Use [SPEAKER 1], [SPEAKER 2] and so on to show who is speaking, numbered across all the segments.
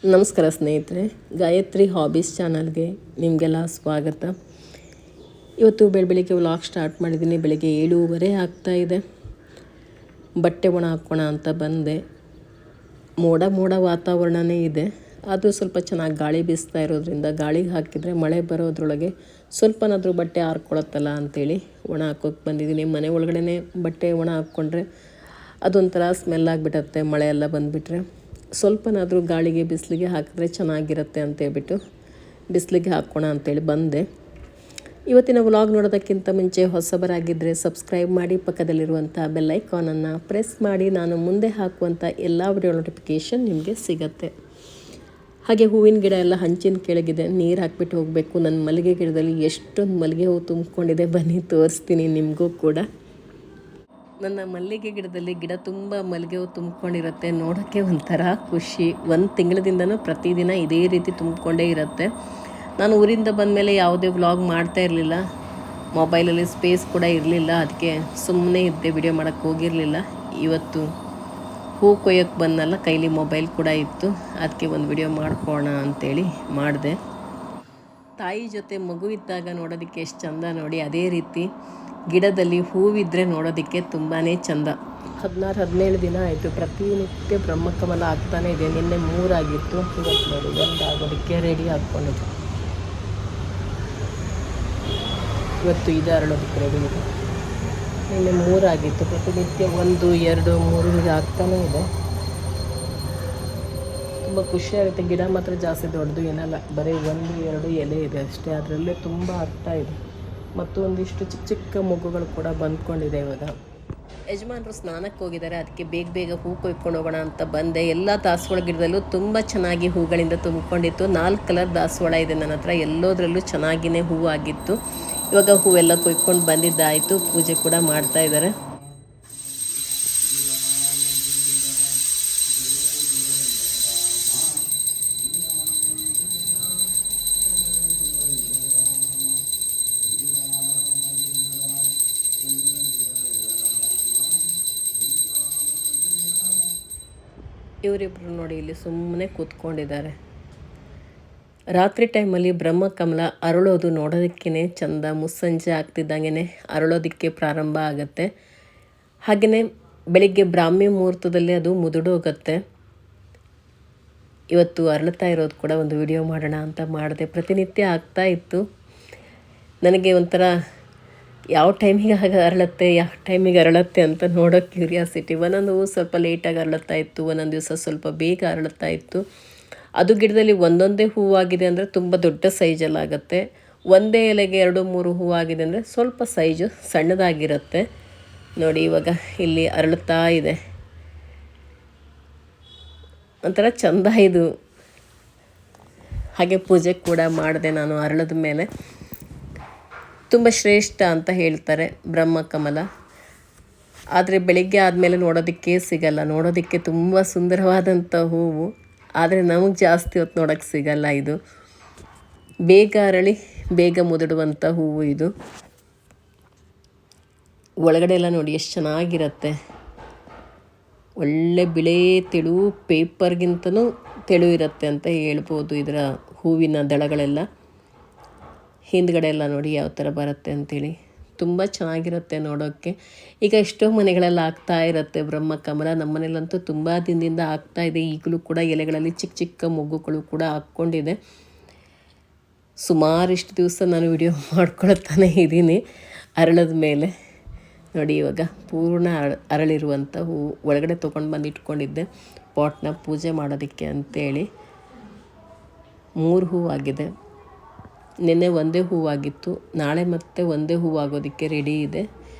[SPEAKER 1] ನಮಸ್ಕಾರ ಸ್ನೇಹಿತರೆ, ಗಾಯತ್ರಿ ಹಾಬೀಸ್ ಚಾನಲ್ಗೆ ನಿಮಗೆಲ್ಲ ಸ್ವಾಗತ. ಇವತ್ತು ಬೆಳಿಗ್ಗೆ ವ್ಲಾಗ್ ಸ್ಟಾರ್ಟ್ ಮಾಡಿದ್ದೀನಿ. ಬೆಳಿಗ್ಗೆ 7:30 ಆಗ್ತಾಯಿದೆ. ಬಟ್ಟೆ ಒಣ ಹಾಕೋಣ ಅಂತ ಬಂದೆ. ಮೋಡ ವಾತಾವರಣನೇ ಇದೆ. ಅದು ಸ್ವಲ್ಪ ಚೆನ್ನಾಗಿ ಗಾಳಿ ಬೀಸ್ತಾ ಇರೋದ್ರಿಂದ ಗಾಳಿಗೆ ಹಾಕಿದರೆ ಮಳೆ ಬರೋದ್ರೊಳಗೆ ಸ್ವಲ್ಪನಾದರೂ ಬಟ್ಟೆ ಆರ್ಕೊಳ್ಳುತ್ತಲ್ಲ ಅಂಥೇಳಿ ಒಣ ಹಾಕೋಕ್ಕೆ ಬಂದಿದ್ದೀನಿ. ಮನೆ ಒಳಗಡೆ ಬಟ್ಟೆ ಒಣ ಹಾಕ್ಕೊಂಡ್ರೆ ಅದೊಂಥರ ಸ್ಮೆಲ್ ಆಗಿಬಿಟ್ಟತ್ತೆ. ಮಳೆ ಎಲ್ಲ ಬಂದುಬಿಟ್ರೆ ಸ್ವಲ್ಪನಾದರೂ ಗಾಳಿಗೆ ಬಿಸಿಲಿಗೆ ಹಾಕಿದ್ರೆ ಚೆನ್ನಾಗಿರುತ್ತೆ ಅಂತೇಳ್ಬಿಟ್ಟು ಬಿಸಿಲಿಗೆ ಹಾಕೋಣ ಅಂತೇಳಿ ಬಂದೆ. ಇವತ್ತಿನ ವ್ಲಾಗ್ ನೋಡೋದಕ್ಕಿಂತ ಮುಂಚೆ ಹೊಸಬರಾಗಿದ್ದರೆ ಸಬ್ಸ್ಕ್ರೈಬ್ ಮಾಡಿ, ಪಕ್ಕದಲ್ಲಿರುವಂಥ ಬೆಲ್ ಐಕಾನನ್ನು ಪ್ರೆಸ್ ಮಾಡಿ. ನಾನು ಮುಂದೆ ಹಾಕುವಂಥ ಎಲ್ಲ ವಿಡಿಯೋ ನೋಟಿಫಿಕೇಷನ್ ನಿಮಗೆ ಸಿಗುತ್ತೆ. ಹಾಗೆ ಹೂವಿನ ಗಿಡ ಎಲ್ಲ ಹಂಚಿನ ಕೆಳಗಿದೆ, ನೀರು ಹಾಕ್ಬಿಟ್ಟು ಹೋಗಬೇಕು. ನನ್ನ ಮಲ್ಲಿಗೆ ಗಿಡದಲ್ಲಿ ಎಷ್ಟೊಂದು ಮಲ್ಲಿಗೆ ಹೂವು ತುಂಬಿಕೊಂಡಿದೆ, ಬನ್ನಿ ತೋರಿಸ್ತೀನಿ ನಿಮಗೂ ಕೂಡ. ನನ್ನ ಮಲ್ಲಿಗೆ ಗಿಡದಲ್ಲಿ ಗಿಡ ತುಂಬ ಮಲ್ಲಿಗೆ ಹೂವು ತುಂಬಿಕೊಂಡಿರುತ್ತೆ. ನೋಡೋಕ್ಕೆ ಒಂಥರ ಖುಷಿ. ಒಂದು ತಿಂಗಳದಿಂದನೂ ಪ್ರತಿದಿನ ಇದೇ ರೀತಿ ತುಂಬಿಕೊಂಡೇ ಇರುತ್ತೆ. ನಾನು ಊರಿಂದ ಬಂದಮೇಲೆ ಯಾವುದೇ ವ್ಲಾಗ್ ಮಾಡ್ತಾ ಇರಲಿಲ್ಲ. ಮೊಬೈಲಲ್ಲಿ ಸ್ಪೇಸ್ ಕೂಡ ಇರಲಿಲ್ಲ, ಅದಕ್ಕೆ ಸುಮ್ಮನೆ ಇದ್ದೆ, ವಿಡಿಯೋ ಮಾಡೋಕ್ಕೆ ಹೋಗಿರಲಿಲ್ಲ. ಇವತ್ತು ಹೂ ಕೊಯ್ಯೋಕ್ಕೆ ಬಂದಲ್ಲ, ಕೈಲಿ ಮೊಬೈಲ್ ಕೂಡ ಇತ್ತು, ಅದಕ್ಕೆ ಒಂದು ವಿಡಿಯೋ ಮಾಡ್ಕೊಳ್ಳೋಣ ಅಂಥೇಳಿ ಮಾಡಿದೆ. ತಾಯಿ ಜೊತೆ ಮಗು ಇದ್ದಾಗ ನೋಡೋದಕ್ಕೆ ಎಷ್ಟು ಚಂದ ನೋಡಿ, ಅದೇ ರೀತಿ ಗಿಡದಲ್ಲಿ ಹೂವಿದ್ದರೆ ನೋಡೋದಕ್ಕೆ ತುಂಬಾ ಚಂದ. 16-17 ದಿನ ಆಯಿತು, ಪ್ರತಿನಿತ್ಯ ಬ್ರಹ್ಮಕಮಲ ಆಗ್ತಾನೇ ಇದೆ. ನಿನ್ನೆ 3 ಆಗಿತ್ತು, ಇವತ್ತು ನೋಡಿ 1 ಆಗೋದಕ್ಕೆ ರೆಡಿ ಹಾಕ್ಕೊಂಡಿದ್ದೆ. ಇವತ್ತು ಇದು ಅರಳೋದಕ್ಕೆ ರೆಡಿ ಇದೆ. ನಿನ್ನೆ 3 ಆಗಿತ್ತು, ಪ್ರತಿನಿತ್ಯ 1, 2, 3 ಹೀಗೆ ಆಗ್ತಾನೇ ಇದೆ. ತುಂಬ ಖುಷಿಯಾಗುತ್ತೆ. ಗಿಡ ಮಾತ್ರ ಜಾಸ್ತಿ ದೊಡ್ಡದು ಏನಲ್ಲ, ಬರೀ 1, 2 ಎಲೆ ಇದೆ ಅಷ್ಟೇ. ಅದರಲ್ಲೇ ತುಂಬ ಆಗ್ತಾ ಇದೆ. ಮತ್ತು ಒಂದಿಷ್ಟು ಚಿಕ್ಕ ಮಗುಗಳು ಕೂಡ ಬಂದ್ಕೊಂಡಿದೆ. ಇವಾಗ ಯಜಮಾನರು ಸ್ನಾನಕ್ಕೆ ಹೋಗಿದ್ದಾರೆ, ಅದಕ್ಕೆ ಬೇಗ ಹೂ ಕೊಯ್ಕೊಂಡು ಹೋಗೋಣ ಅಂತ ಬಂದೆ. ಎಲ್ಲ ದಾಸವಾಳ ಗಿಡದಲ್ಲೂ ತುಂಬ ಚೆನ್ನಾಗಿ ಹೂಗಳಿಂದ ತುಂಬಿಕೊಂಡಿತ್ತು. 4 ಕಲರ್ ದಾಸವಾಳ ಇದೆ ನನ್ನ ಹತ್ರ, ಎಲ್ಲೋದ್ರಲ್ಲೂ ಚೆನ್ನಾಗಿಯೇ ಹೂವು ಆಗಿತ್ತು. ಇವಾಗ ಹೂವೆಲ್ಲ ಕೊಯ್ಕೊಂಡು ಬಂದಿದ್ದಾಯಿತು, ಪೂಜೆ ಕೂಡ ಮಾಡ್ತಾ ಇದ್ದಾರೆ. ಇವರಿಬ್ಬರು ನೋಡಿ ಇಲ್ಲಿ ಸುಮ್ಮನೆ ಕೂತ್ಕೊಂಡಿದ್ದಾರೆ. ರಾತ್ರಿ ಟೈಮಲ್ಲಿ ಬ್ರಹ್ಮಕಮಲ ಅರಳೋದು ನೋಡೋದಕ್ಕೇ ಚಂದ. ಮುಸ್ಸಂಜೆ ಆಗ್ತಿದ್ದಂಗೆ ಅರಳೋದಕ್ಕೆ ಪ್ರಾರಂಭ ಆಗುತ್ತೆ. ಹಾಗೆಯೇ ಬೆಳಿಗ್ಗೆ ಬ್ರಾಹ್ಮಿ ಮುಹೂರ್ತದಲ್ಲಿ ಅದು ಮುದುಡೋಗುತ್ತೆ. ಇವತ್ತು ಅರಳ್ತಾ ಇರೋದು ಕೂಡ ಒಂದು ವಿಡಿಯೋ ಮಾಡೋಣ ಅಂತ ಮಾಡಿದೆ. ಪ್ರತಿನಿತ್ಯ ಆಗ್ತಾ ಇತ್ತು. ನನಗೆ ಒಂಥರ ಯಾವ ಟೈಮಿಗೆ ಅರಳುತ್ತೆ ಅಂತ ನೋಡೋ ಕ್ಯೂರಿಯಾಸಿಟಿ. ಒಂದೊಂದು ಸ್ವಲ್ಪ ಲೇಟಾಗಿ ಅರಳುತ್ತಾ ಇತ್ತು, ಒಂದೊಂದು ದಿವಸ ಸ್ವಲ್ಪ ಬೇಗ ಅರಳುತ್ತಾ ಇತ್ತು. ಅದು ಗಿಡದಲ್ಲಿ ಒಂದೊಂದೇ ಹೂವಾಗಿದೆ ಅಂದರೆ ತುಂಬ ದೊಡ್ಡ ಸೈಜಲ್ಲಾಗುತ್ತೆ. ಒಂದೇ ಎಲೆಗೆ 2-3 ಹೂವಾಗಿದೆ ಅಂದರೆ ಸ್ವಲ್ಪ ಸೈಜು ಸಣ್ಣದಾಗಿರುತ್ತೆ. ನೋಡಿ ಇವಾಗ ಇಲ್ಲಿ ಅರಳುತ್ತಾ ಇದೆ. ಒಂಥರ ಚಂದ ಇದು. ಹಾಗೆ ಪೂಜೆ ಕೂಡ ಮಾಡಿದೆ ನಾನು. ಅರಳಿದ ಮೇಲೆ ತುಂಬ ಶ್ರೇಷ್ಠ ಅಂತ ಹೇಳ್ತಾರೆ ಬ್ರಹ್ಮಕಮಲ. ಆದರೆ ಬೆಳಿಗ್ಗೆ ಆದಮೇಲೆ ನೋಡೋದಕ್ಕೆ ಸಿಗಲ್ಲ. ನೋಡೋದಕ್ಕೆ ತುಂಬ ಸುಂದರವಾದಂಥ ಹೂವು, ಆದರೆ ನಮಗೆ ಜಾಸ್ತಿ ಹೊತ್ತು ನೋಡೋಕ್ಕೆ ಸಿಗಲ್ಲ. ಇದು ಬೇಗ ಅರಳಿ ಬೇಗ ಮುದುಡುವಂಥ ಹೂವು ಇದು. ಒಳಗಡೆ ಎಲ್ಲ ನೋಡಿ ಎಷ್ಟು ಚೆನ್ನಾಗಿರುತ್ತೆ. ಒಳ್ಳೆ ಬಿಳಿ ತೆಳು, ಪೇಪರ್ಗಿಂತನೂ ತೆಳು ಇರುತ್ತೆ ಅಂತ ಹೇಳ್ಬೋದು ಇದರ ಹೂವಿನ ದಳಗಳೆಲ್ಲ. ಹಿಂದ್ಗಡೆ ಎಲ್ಲ ನೋಡಿ ಯಾವ ಥರ ಬರುತ್ತೆ ಅಂಥೇಳಿ ತುಂಬ ಚೆನ್ನಾಗಿರುತ್ತೆ ನೋಡೋಕ್ಕೆ. ಈಗ ಎಷ್ಟೋ ಮನೆಗಳೆಲ್ಲ ಆಗ್ತಾ ಇರುತ್ತೆ ಬ್ರಹ್ಮಕಮಲ. ನಮ್ಮ ಮನೇಲಂತೂ ತುಂಬ ದಿನದಿಂದ ಆಗ್ತಾ ಇದೆ. ಈಗಲೂ ಕೂಡ ಎಲೆಗಳಲ್ಲಿ ಚಿಕ್ಕ ಮೊಗ್ಗುಗಳು ಕೂಡ ಹಾಕ್ಕೊಂಡಿದೆ. ಸುಮಾರಿಷ್ಟು ದಿವಸ ನಾನು ವಿಡಿಯೋ ಮಾಡ್ಕೊಳ್ತಾನೆ ಇದ್ದೀನಿ ಅರಳದ ಮೇಲೆ. ನೋಡಿ ಇವಾಗ ಪೂರ್ಣ ಅರಳಿರುವಂಥ ಹೂವು ಒಳಗಡೆ ತೊಗೊಂಡು ಬಂದು ಇಟ್ಕೊಂಡಿದ್ದೆ ಪಾಟ್ನ ಪೂಜೆ ಮಾಡೋದಕ್ಕೆ ಅಂಥೇಳಿ. 3 ಹೂವಾಗಿದೆ. ನಿನ್ನೆ ಒಂದೇ ಹೂವಾಗಿತ್ತು, ನಾಳೆ ಮತ್ತೆ ಒಂದೇ ಹೂವಾಗೋದಕ್ಕೆ ರೆಡಿ ಇದೆ.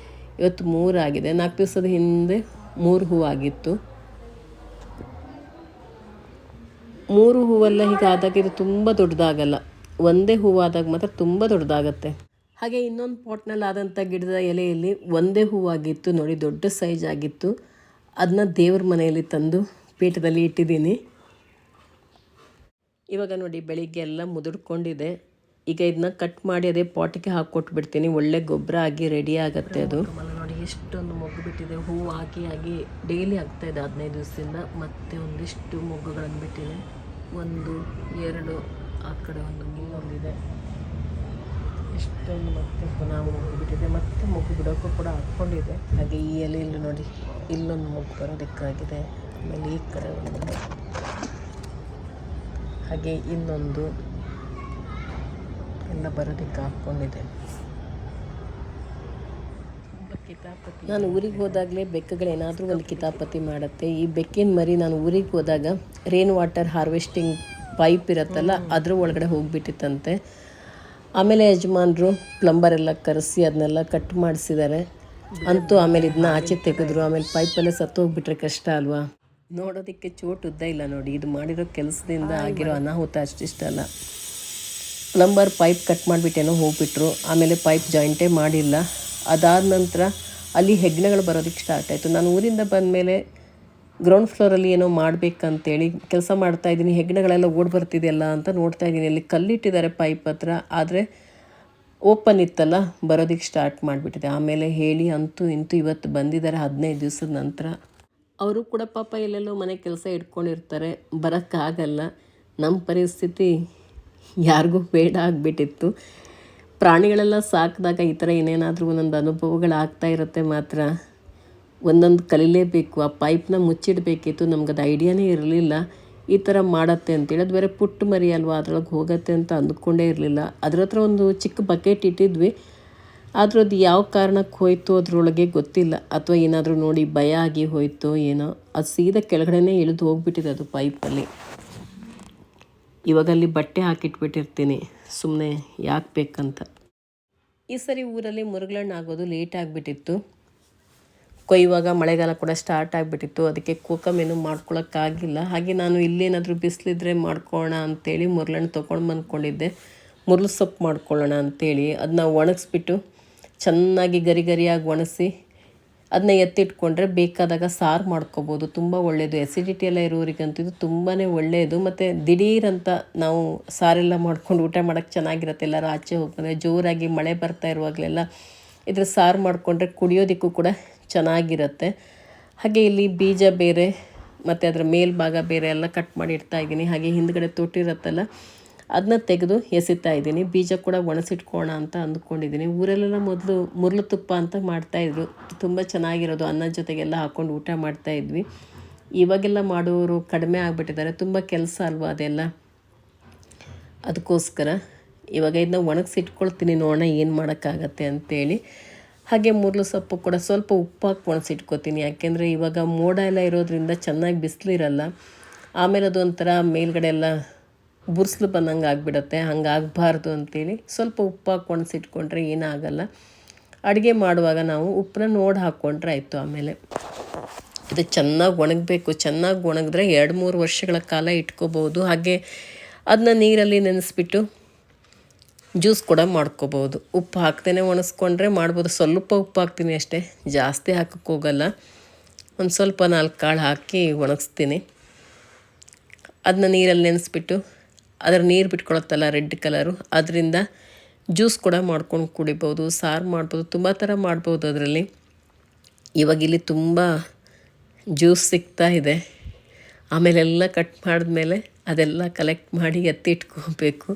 [SPEAKER 1] ಇವತ್ತು 3 ಆಗಿದೆ. 4 ದಿವಸದ ಹಿಂದೆ 3 ಹೂವಾಗಿತ್ತು. 3 ಹೂವೆಲ್ಲ ಹೀಗಾದಾಗ ಇದು ತುಂಬ ದೊಡ್ಡದಾಗಲ್ಲ, ಒಂದೇ ಹೂವಾದಾಗ ಮಾತ್ರ ತುಂಬ ದೊಡ್ಡದಾಗತ್ತೆ. ಹಾಗೆ ಇನ್ನೊಂದು ಪಾಟ್ನಲ್ಲಿ ಆದಂಥ ಗಿಡದ ಎಲೆಯಲ್ಲಿ ಒಂದೇ ಹೂವಾಗಿತ್ತು ನೋಡಿ, ದೊಡ್ಡ ಸೈಜ್ ಆಗಿತ್ತು. ಅದನ್ನ ದೇವ್ರ ಮನೆಯಲ್ಲಿ ತಂದು ಪೀಠದಲ್ಲಿ ಇಟ್ಟಿದ್ದೀನಿ. ಇವಾಗ ನೋಡಿ ಬೆಳಿಗ್ಗೆ ಎಲ್ಲ ಮುದುಡ್ಕೊಂಡಿದೆ. ಈಗ ಇದನ್ನ ಕಟ್ ಮಾಡಿ ಅದೇ ಪಾಟಿಗೆ ಹಾಕ್ಕೊಟ್ಬಿಡ್ತೀನಿ. ಒಳ್ಳೆ ಗೊಬ್ಬರ ಆಗಿ ರೆಡಿ ಆಗುತ್ತೆ ಅದು. ನೋಡಿ ಎಷ್ಟೊಂದು ಮೊಗ್ಗು ಬಿಟ್ಟಿದೆ. ಹೂವು ಆಗಿ ಡೈಲಿ ಆಗ್ತಾಯಿದೆ 15 ದಿವಸದಿಂದ. ಮತ್ತೆ ಒಂದಿಷ್ಟು ಮೊಗ್ಗುಗಳನ್ನು ಬಿಟ್ಟಿದೆ. 1 2 ಆ ಕಡೆ ಒಂದು ಇನ್ನೊಂದಿದೆ. ಇಷ್ಟೊಂದು ಮತ್ತೆ ಪುನಃ ಮುಗಿಬಿಟ್ಟಿದೆ, ಮತ್ತೆ ಮುಗಿ ಬಿಡೋಕ್ಕೂ ಕೂಡ ಹಾಕ್ಕೊಂಡಿದೆ. ಹಾಗೆ ಈ ಎಲೆಯಲ್ಲಿ ನೋಡಿ ಇಲ್ಲೊಂದು ಮುಗ್ಗು ಬರೋದಕ್ಕಾಗಿದೆ. ಆಮೇಲೆ ಈ ಕಡೆ ಒಂದು, ಹಾಗೆ ಇನ್ನೊಂದು ಎಲ್ಲ ಬರೋದಕ್ಕೆ ಹಾಕ್ಕೊಂಡಿದೆ. ನಾನು ಊರಿಗೆ ಹೋದಾಗಲೇ ಬೆಕ್ಕುಗಳೇನಾದರೂ ಒಂದು ಕಿತಾಪತಿ ಮಾಡುತ್ತೆ. ಈ ಬೆಕ್ಕಿನ ಮರಿ ನಾನು ಊರಿಗೆ ಹೋದಾಗ ರೇನ್ ವಾಟರ್ ಹಾರ್ವೆಸ್ಟಿಂಗ್ ಪೈಪ್ ಇರುತ್ತಲ್ಲ ಅದ್ರ ಒಳಗಡೆ ಹೋಗಿಬಿಟ್ಟಿತ್ತಂತೆ. ಆಮೇಲೆ ಯಜಮಾನರು ಪ್ಲಂಬರ್ ಎಲ್ಲ ಕರೆಸಿ ಅದನ್ನೆಲ್ಲ ಕಟ್ ಮಾಡಿಸಿದ್ದಾರೆ ಅಂತೂ. ಆಮೇಲೆ ಇದನ್ನ ಆಚೆ ತೆಗೆದ್ರು. ಆಮೇಲೆ ಪೈಪಲ್ಲೇ ಸತ್ತು ಹೋಗ್ಬಿಟ್ರೆ ಕಷ್ಟ ಅಲ್ವಾ. ನೋಡೋದಕ್ಕೆ ಚೋಟು ಉದ್ದ ಇಲ್ಲ ನೋಡಿ. ಇದು ಮಾಡಿರೋ ಕೆಲಸದಿಂದ ಆಗಿರೋ ಅನಾಹುತ ಅಷ್ಟಿಷ್ಟಲ್ಲ. ಪ್ಲಂಬರ್ ಪೈಪ್ ಕಟ್ ಮಾಡಿಬಿಟ್ಟೇನೋ ಹೋಗ್ಬಿಟ್ರು. ಆಮೇಲೆ ಪೈಪ್ ಜಾಯಿಂಟೇ ಮಾಡಿಲ್ಲ. ಅದಾದ ನಂತರ ಅಲ್ಲಿ ಹೆಗ್ಣಗಳು ಬರೋದಕ್ಕೆ ಸ್ಟಾರ್ಟ್ ಆಯಿತು. ನಾನು ಊರಿಂದ ಬಂದಮೇಲೆ ಗ್ರೌಂಡ್ ಫ್ಲೋರಲ್ಲಿ ಏನೋ ಮಾಡಬೇಕಂತೇಳಿ ಕೆಲಸ ಮಾಡ್ತಾಯಿದ್ದೀನಿ. ಹೆಗ್ಣಗಳೆಲ್ಲ ಓಡಿ ಬರ್ತಿದೆಯಲ್ಲ ಅಂತ ನೋಡ್ತಾಯಿದ್ದೀನಿ. ಅಲ್ಲಿ ಕಲ್ಲಿಟ್ಟಿದ್ದಾರೆ ಪೈಪ್ ಹತ್ರ, ಆದರೆ ಓಪನ್ ಇತ್ತಲ್ಲ, ಬರೋದಕ್ಕೆ ಸ್ಟಾರ್ಟ್ ಮಾಡಿಬಿಟ್ಟಿದೆ. ಆಮೇಲೆ ಹೇಳಿ ಅಂತೂ ಇಂತೂ ಇವತ್ತು ಬಂದಿದ್ದಾರೆ 15 ದಿವಸದ ನಂತರ. ಅವರು ಕೂಡ ಪಾಪ ಎಲ್ಲೆಲ್ಲೋ ಮನೆ ಕೆಲಸ ಇಟ್ಕೊಂಡಿರ್ತಾರೆ, ಬರೋಕ್ಕಾಗಲ್ಲ. ನಮ್ಮ ಪರಿಸ್ಥಿತಿ ಯಾರಿಗೂ ಬೇಡ ಆಗಿಬಿಟ್ಟಿತ್ತು. ಪ್ರಾಣಿಗಳೆಲ್ಲ ಸಾಕಿದಾಗ ಈ ಥರ ಏನೇನಾದರೂ ಒಂದೊಂದು ಅನುಭವಗಳಾಗ್ತಾ ಇರುತ್ತೆ. ಮಾತ್ರ ಒಂದೊಂದು ಕಲೀಲೇಬೇಕು. ಆ ಪೈಪ್ನ ಮುಚ್ಚಿಡಬೇಕಿತ್ತು. ನಮ್ಗದು ಐಡಿಯಾನೇ ಇರಲಿಲ್ಲ ಈ ಥರ ಮಾಡತ್ತೆ ಅಂತೇಳಿ. ಅದು ಬೇರೆ ಪುಟ್ಟ ಮರಿ ಅಲ್ವಾ, ಅದ್ರೊಳಗೆ ಹೋಗುತ್ತೆ ಅಂತ ಅಂದ್ಕೊಂಡೇ ಇರಲಿಲ್ಲ. ಅದ್ರ ಹತ್ರ ಒಂದು ಚಿಕ್ಕ ಬಕೆಟ್ ಇಟ್ಟಿದ್ವಿ, ಆದರೂ ಅದು ಯಾವ ಕಾರಣಕ್ಕೆ ಹೋಯ್ತು ಅದರೊಳಗೆ ಗೊತ್ತಿಲ್ಲ. ಅಥವಾ ಏನಾದರೂ ನೋಡಿ ಭಯ ಆಗಿ ಹೋಯ್ತೋ ಏನೋ. ಅದು ಸೀದಾ ಕೆಳಗಡೆನೇ ಇಳಿದು ಹೋಗ್ಬಿಟ್ಟಿದೆ ಅದು ಪೈಪಲ್ಲಿ. ಇವಾಗ ಅಲ್ಲಿ ಬಟ್ಟೆ ಹಾಕಿಟ್ಬಿಟ್ಟಿರ್ತೀನಿ, ಸುಮ್ಮನೆ ಯಾಕೆ ಬೇಕಂತ. ಈ ಸರಿ ಊರಲ್ಲಿ ಮುರುಗಲಣ್ಣು ಆಗೋದು ಲೇಟ್ ಆಗಿಬಿಟ್ಟಿತ್ತು. ಕೊಯ್ಯುವಾಗ ಮಳೆಗಾಲ ಕೂಡ ಸ್ಟಾರ್ಟ್ ಆಗಿಬಿಟ್ಟಿತ್ತು. ಅದಕ್ಕೆ ಕೋಕಮೇನು ಮಾಡ್ಕೊಳಕ್ಕಾಗಿಲ್ಲ. ಹಾಗೆ ನಾನು ಇಲ್ಲೇನಾದರೂ ಬಿಸಿಲಿದ್ರೆ ಮಾಡ್ಕೊಳ್ಳೋಣ ಅಂಥೇಳಿ ಮುರುಗಲಣ್ಣು ತೊಗೊಂಡು ಬಂದ್ಕೊಂಡಿದ್ದೆ. ಮುರುಳು ಸೊಪ್ಪು ಮಾಡ್ಕೊಳ್ಳೋಣ ಅಂಥೇಳಿ ಅದನ್ನ ಒಣಗಿಸ್ಬಿಟ್ಟು ಚೆನ್ನಾಗಿ ಗರಿ ಗರಿಯಾಗಿ ಒಣಗಿಸಿ ಅದನ್ನ ಎತ್ತಿಟ್ಕೊಂಡ್ರೆ ಬೇಕಾದಾಗ ಸಾರು ಮಾಡ್ಕೋಬೋದು. ತುಂಬ ಒಳ್ಳೆಯದು. ಎಸಿಡಿಟಿ ಎಲ್ಲ ಇರೋರಿಗಂತೂ ಇದು ತುಂಬಾ ಒಳ್ಳೆಯದು. ಮತ್ತು ದಿಢೀರಂತ ನಾವು ಸಾರೆಲ್ಲ ಮಾಡ್ಕೊಂಡು ಊಟ ಮಾಡೋಕ್ಕೆ ಚೆನ್ನಾಗಿರುತ್ತೆ. ಎಲ್ಲರೂ ಆಚೆ ಹೋಗ್ತಂದರೆ ಜೋರಾಗಿ ಮಳೆ ಬರ್ತಾ ಇರುವಾಗಲೆಲ್ಲ ಇದ್ರ ಸಾರು ಮಾಡಿಕೊಂಡ್ರೆ ಕುಡಿಯೋದಕ್ಕೂ ಕೂಡ ಚೆನ್ನಾಗಿರುತ್ತೆ. ಹಾಗೆ ಇಲ್ಲಿ ಬೀಜ ಬೇರೆ ಮತ್ತು ಅದರ ಮೇಲ್ಭಾಗ ಬೇರೆ ಎಲ್ಲ ಕಟ್ ಮಾಡಿ ಇಡ್ತಾಯಿದ್ದೀನಿ. ಹಾಗೆ ಹಿಂದ್ಗಡೆ ತೊಟ್ಟಿರುತ್ತಲ್ಲ ಅದನ್ನ ತೆಗೆದು ಎಸಿತಾ ಇದ್ದೀನಿ. ಬೀಜ ಕೂಡ ಒಣಸಿಟ್ಕೋಣ ಅಂತ ಅಂದ್ಕೊಂಡಿದ್ದೀನಿ. ಊರಲ್ಲೆಲ್ಲ ಮೊದಲು ಮುರುಳು ತುಪ್ಪ ಅಂತ ಮಾಡ್ತಾಯಿದ್ರು, ತುಂಬ ಚೆನ್ನಾಗಿರೋದು. ಅನ್ನದ ಜೊತೆಗೆಲ್ಲ ಹಾಕ್ಕೊಂಡು ಊಟ ಮಾಡ್ತಾಯಿದ್ವಿ. ಇವಾಗೆಲ್ಲ ಮಾಡೋರು ಕಡಿಮೆ ಆಗಿಬಿಟ್ಟಿದ್ದಾರೆ. ತುಂಬ ಕೆಲಸ ಅಲ್ವಾ ಅದೆಲ್ಲ, ಅದಕ್ಕೋಸ್ಕರ ಇವಾಗ ಇದನ್ನ ಒಣಗಿಸಿಟ್ಕೊಳ್ತೀನಿ, ನೋಡೋಣ ಏನು ಮಾಡೋಕ್ಕಾಗತ್ತೆ ಅಂಥೇಳಿ. ಹಾಗೆ ಮುರುಳು ಸೊಪ್ಪು ಕೂಡ ಸ್ವಲ್ಪ ಉಪ್ಪು ಹಾಕಿ ಒಣಗಿಸಿಟ್ಕೊತೀನಿ. ಯಾಕೆಂದರೆ ಇವಾಗ ಮೋಡ ಎಲ್ಲ ಇರೋದ್ರಿಂದ ಚೆನ್ನಾಗಿ ಬಿಸಿಲಿರಲ್ಲ. ಆಮೇಲೆ ಅದೊಂಥರ ಮೇಲ್ಗಡೆ ಎಲ್ಲ ಬುರ್ಸ್ಲು ಬಂದಂಗೆ ಆಗಿಬಿಡುತ್ತೆ. ಹಂಗಾಗಬಾರ್ದು ಅಂಥೇಳಿ ಸ್ವಲ್ಪ ಉಪ್ಪು ಹಾಕಿ ಒಣಗಿಸಿಟ್ಕೊಂಡ್ರೆ ಏನಾಗಲ್ಲ. ಅಡುಗೆ ಮಾಡುವಾಗ ನಾವು ಉಪ್ಪನ್ನ ನೋಡಿ ಹಾಕ್ಕೊಂಡ್ರೆ ಆಯಿತು. ಆಮೇಲೆ ಇದು ಚೆನ್ನಾಗಿ ಒಣಗಬೇಕು. ಚೆನ್ನಾಗಿ ಒಣಗಿದ್ರೆ 2-3 ವರ್ಷಗಳ ಕಾಲ ಇಟ್ಕೋಬೋದು. ಹಾಗೆ ಅದನ್ನ ನೀರಲ್ಲಿ ನೆನೆಸ್ಬಿಟ್ಟು ಜ್ಯೂಸ್ ಕೂಡ ಮಾಡ್ಕೋಬೋದು. ಉಪ್ಪು ಹಾಕ್ದೇ ಒಣಗಿಸ್ಕೊಂಡ್ರೆ ಮಾಡ್ಬೋದು. ಸ್ವಲ್ಪ ಉಪ್ಪು ಹಾಕ್ತೀನಿ ಅಷ್ಟೇ, ಜಾಸ್ತಿ ಹಾಕೋಕ್ಕೆ ಹೋಗಲ್ಲ. ಒಂದು ಸ್ವಲ್ಪ 4 ಕಾಳು ಹಾಕಿ ಒಣಗಿಸ್ತೀನಿ. ಅದನ್ನ ನೀರಲ್ಲಿ ನೆನೆಸ್ಬಿಟ್ಟು ಅದರ ನೀರು ಬಿಟ್ಕೊಳತ್ತಲ್ಲ ರೆಡ್ ಕಲರು, ಅದರಿಂದ ಜ್ಯೂಸ್ ಕೂಡ ಮಾಡ್ಕೊಂಡು ಕುಡಿಬೋದು, ಸಾರು ಮಾಡ್ಬೋದು, ತುಂಬ ಥರ ಮಾಡ್ಬೋದು ಅದರಲ್ಲಿ. ಇವಾಗ ಇಲ್ಲಿ ತುಂಬ ಜ್ಯೂಸ್ ಸಿಗ್ತಾ ಇದೆ. ಆಮೇಲೆಲ್ಲ ಕಟ್ ಮಾಡಿದ್ಮೇಲೆ ಅದೆಲ್ಲ ಕಲೆಕ್ಟ್ ಮಾಡಿ ಎತ್ತಿಟ್ಕೋಬೇಕು.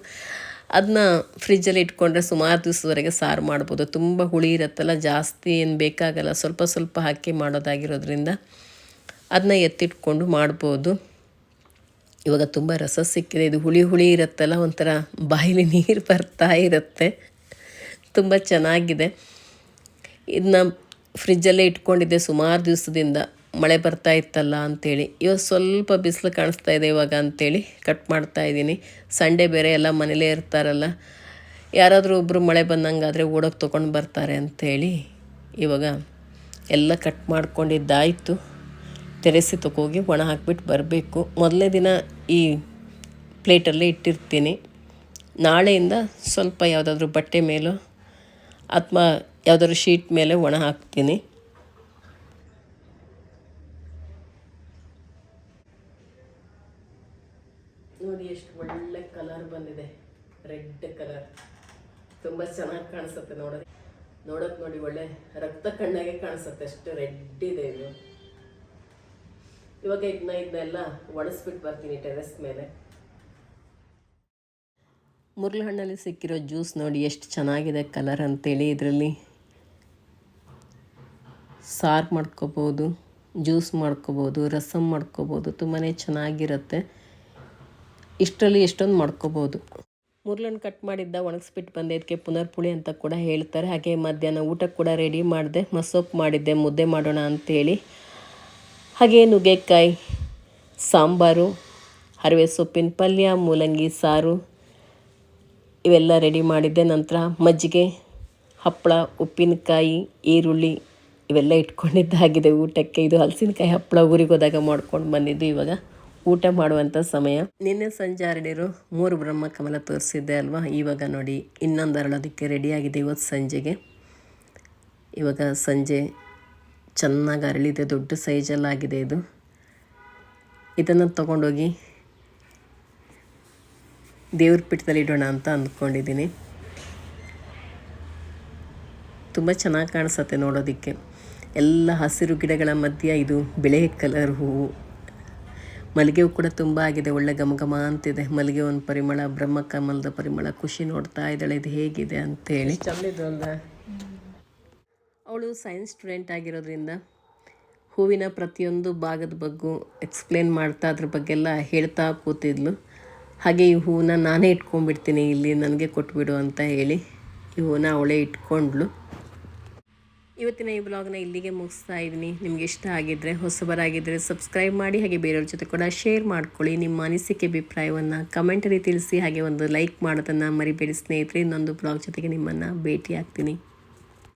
[SPEAKER 1] ಅದನ್ನ ಫ್ರಿಜ್ಜಲ್ಲಿ ಇಟ್ಕೊಂಡ್ರೆ ಸುಮಾರು ದಿವಸದವರೆಗೆ ಸಾರು ಮಾಡ್ಬೋದು. ತುಂಬ ಹುಳಿ ಇರುತ್ತಲ್ಲ, ಜಾಸ್ತಿ ಏನು ಬೇಕಾಗಲ್ಲ, ಸ್ವಲ್ಪ ಸ್ವಲ್ಪ ಹಾಕಿ ಮಾಡೋದಾಗಿರೋದ್ರಿಂದ ಅದನ್ನ ಎತ್ತಿಟ್ಕೊಂಡು ಮಾಡ್ಬೋದು. ಇವಾಗ ತುಂಬ ರಸ ಸಿಕ್ಕಿದೆ. ಇದು ಹುಳಿ ಹುಳಿ ಇರುತ್ತಲ್ಲ, ಒಂಥರ ಬಾಯಿಲಿ ನೀರು ಬರ್ತಾ ಇರುತ್ತೆ. ತುಂಬ ಚೆನ್ನಾಗಿದೆ. ಇದನ್ನ ಫ್ರಿಜ್ಜಲ್ಲೇ ಇಟ್ಕೊಂಡಿದ್ದೆ ಸುಮಾರು ದಿವಸದಿಂದ, ಮಳೆ ಬರ್ತಾ ಇತ್ತಲ್ಲ ಅಂಥೇಳಿ. ಇವಾಗ ಸ್ವಲ್ಪ ಬಿಸಿಲು ಕಾಣಿಸ್ತಾ ಇದೆ ಇವಾಗ ಅಂಥೇಳಿ ಕಟ್ ಮಾಡ್ತಾಯಿದ್ದೀನಿ. ಸಂಡೇ ಬೇರೆ ಎಲ್ಲ ಮನೇಲೇ ಇರ್ತಾರಲ್ಲ, ಯಾರಾದರೂ ಒಬ್ಬರು ಮಳೆ ಬಂದಂಗಾದರೆ ಓಡೋಗಿ ತೊಗೊಂಡು ಬರ್ತಾರೆ ಅಂಥೇಳಿ ಇವಾಗ ಎಲ್ಲ ಕಟ್ ಮಾಡ್ಕೊಂಡಿದ್ದಾಯಿತು. ತೆರೆಸಿ ತಗೋಗಿ ಒಣ ಹಾಕ್ಬಿಟ್ಟು ಬರಬೇಕು. ಮೊದಲನೇ ದಿನ ಈ ಪ್ಲೇಟಲ್ಲೇ ಇಟ್ಟಿರ್ತೀನಿ. ನಾಳೆಯಿಂದ ಸ್ವಲ್ಪ ಯಾವುದಾದ್ರೂ ಬಟ್ಟೆ ಮೇಲೋ ಅಥವಾ ಯಾವುದಾದ್ರೂ ಶೀಟ್ ಮೇಲೆ ಒಣ ಹಾಕ್ತೀನಿ. ನೋಡಿ ಎಷ್ಟು ಒಳ್ಳೆ ಕಲರ್ ಬಂದಿದೆ, ರೆಡ್ ಕಲರ್. ತುಂಬ ಚೆನ್ನಾಗಿ ಕಾಣಿಸುತ್ತೆ ನೋಡೋಕ್ಕೆ ನೋಡಿ, ಒಳ್ಳೆ ರಕ್ತ ಕಣ್ಣಾಗೆ ಕಾಣಿಸುತ್ತೆ, ಅಷ್ಟು ರೆಡ್ ಇದೆ ಇದು. ಇವಾಗ ಇದನ್ನೆಲ್ಲ ಒಣಗಿಸ್ಬಿಟ್ಟು ಬರ್ತೀನಿ ಟೆರೆಸ್ ಮೇಲೆ. ಮುರ್ಳು ಹಣ್ಣಲ್ಲಿ ಸಿಕ್ಕಿರೋ ಜ್ಯೂಸ್ ನೋಡಿ ಎಷ್ಟು ಚೆನ್ನಾಗಿದೆ ಕಲರ್ ಅಂತೇಳಿ. ಇದರಲ್ಲಿ ಸಾರು ಮಾಡ್ಕೋಬೋದು, ಜ್ಯೂಸ್ ಮಾಡ್ಕೋಬೋದು, ರಸಮ್ ಮಾಡ್ಕೋಬೋದು, ತುಂಬಾ ಚೆನ್ನಾಗಿರುತ್ತೆ. ಇಷ್ಟರಲ್ಲಿ ಎಷ್ಟೊಂದು ಮಾಡ್ಕೋಬೋದು. ಮುರ್ಳನ್ನು ಕಟ್ ಮಾಡಿದ್ದ ಒಣಗಿಸ್ಬಿಟ್ಟು ಬಂದೆ. ಇದಕ್ಕೆ ಪುನರ್ಪುಳಿ ಅಂತ ಕೂಡ ಹೇಳ್ತಾರೆ. ಹಾಗೆ ಮಧ್ಯಾಹ್ನ ಊಟಕ್ಕೆ ಕೂಡ ರೆಡಿ ಮಾಡಿದೆ. ಮಸೊಪ್ಪು ಮಾಡಿದ್ದೆ, ಮುದ್ದೆ ಮಾಡೋಣ ಅಂಥೇಳಿ. ಹಾಗೆ ನುಗ್ಗೆಕಾಯಿ ಸಾಂಬಾರು, ಹರಿವೆ ಸೊಪ್ಪಿನ ಪಲ್ಯ, ಮೂಲಂಗಿ ಸಾರು ಇವೆಲ್ಲ ರೆಡಿ ಮಾಡಿದ್ದೆ. ನಂತರ ಮಜ್ಜಿಗೆ, ಹಪ್ಪಳ, ಉಪ್ಪಿನಕಾಯಿ, ಈರುಳ್ಳಿ ಇವೆಲ್ಲ ಇಟ್ಕೊಂಡಿದ್ದಾಗಿದೆ ಊಟಕ್ಕೆ. ಇದು ಹಲಸಿನಕಾಯಿ ಹಪ್ಪಳ ಊರಿಗೆ ಹೋದಾಗ ಮಾಡ್ಕೊಂಡು ಬಂದಿದ್ದು. ಇವಾಗ ಊಟ ಮಾಡುವಂಥ ಸಮಯ. ನಿನ್ನೆ ಸಂಜೆ ಹರಡಿರೋ 3 ಬ್ರಹ್ಮಕಮಲ ತೋರಿಸಿದ್ದೆ ಅಲ್ವಾ. ಇವಾಗ ನೋಡಿ ಇನ್ನೊಂದು ಅರಳೋದಕ್ಕೆ ರೆಡಿಯಾಗಿದೆ ಇವತ್ತು ಸಂಜೆಗೆ. ಇವಾಗ ಸಂಜೆ ಚೆನ್ನಾಗಿ ಅರಳಿದೆ, ದೊಡ್ಡ ಸೈಜಲ್ಲಾಗಿದೆ ಇದು. ಇದನ್ನು ತೊಗೊಂಡೋಗಿ ದೇವ್ರ ಪೀಠದಲ್ಲಿ ಇಡೋಣ ಅಂತ ಅಂದ್ಕೊಂಡಿದ್ದೀನಿ. ತುಂಬ ಚೆನ್ನಾಗಿ ಕಾಣಿಸುತ್ತೆ ನೋಡೋದಕ್ಕೆ. ಎಲ್ಲ ಹಸಿರು ಗಿಡಗಳ ಮಧ್ಯೆ ಇದು ಬಿಳೆ ಕಲರ್ ಹೂವು. ಮಲ್ಲಿಗೆ ಹೂವು ಕೂಡ ತುಂಬ ಆಗಿದೆ, ಒಳ್ಳೆ ಘಮ ಅಂತಿದೆ. ಮಲ್ಲಿಗೆ ಒಂದು ಪರಿಮಳ, ಬ್ರಹ್ಮಕಮಲದ ಪರಿಮಳ. ಖುಷಿ ನೋಡ್ತಾ ಇದ್ದಾಳೆ ಇದು ಹೇಗಿದೆ ಅಂತೇಳಿ. ಚಂದಿದ್ದಲ್ಲ. ಅವಳು ಸೈನ್ಸ್ ಸ್ಟೂಡೆಂಟ್ ಆಗಿರೋದ್ರಿಂದ ಹೂವಿನ ಪ್ರತಿಯೊಂದು ಭಾಗದ ಬಗ್ಗೂ ಎಕ್ಸ್ಪ್ಲೇನ್ ಮಾಡ್ತಾ ಅದ್ರ ಬಗ್ಗೆಲ್ಲ ಹೇಳ್ತಾ ಕೂತಿದ್ಲು. ಹಾಗೆ ಈ ಹೂವನ್ನ ನಾನೇ ಇಟ್ಕೊಂಡ್ಬಿಡ್ತೀನಿ ಇಲ್ಲಿ, ನನಗೆ ಕೊಟ್ಬಿಡು ಅಂತ ಹೇಳಿ ಈ ಹೂವನ್ನ ಅವಳೇ ಇಟ್ಕೊಂಡ್ಳು. ಇವತ್ತಿನ ಈ ಬ್ಲಾಗ್ನ ಇಲ್ಲಿಗೆ ಮುಗಿಸ್ತಾ ಇದ್ದೀನಿ. ನಿಮ್ಗೆ ಇಷ್ಟ ಆಗಿದ್ದರೆ, ಹೊಸಬರಾಗಿದ್ದರೆ ಸಬ್ಸ್ಕ್ರೈಬ್ ಮಾಡಿ. ಹಾಗೆ ಬೇರೆಯವ್ರ ಜೊತೆ ಕೂಡ ಶೇರ್ ಮಾಡ್ಕೊಳ್ಳಿ. ನಿಮ್ಮ ಅನಿಸಿಕೆ ಅಭಿಪ್ರಾಯವನ್ನು ಕಮೆಂಟಲ್ಲಿ ತಿಳಿಸಿ. ಹಾಗೆ ಒಂದು ಲೈಕ್ ಮಾಡೋದನ್ನು ಮರಿಬೇಡಿ ಸ್ನೇಹಿತರೆ. ಇನ್ನೊಂದು ಬ್ಲಾಗ್ ಜೊತೆಗೆ ನಿಮ್ಮನ್ನು ಭೇಟಿ ಆಗ್ತೀನಿ.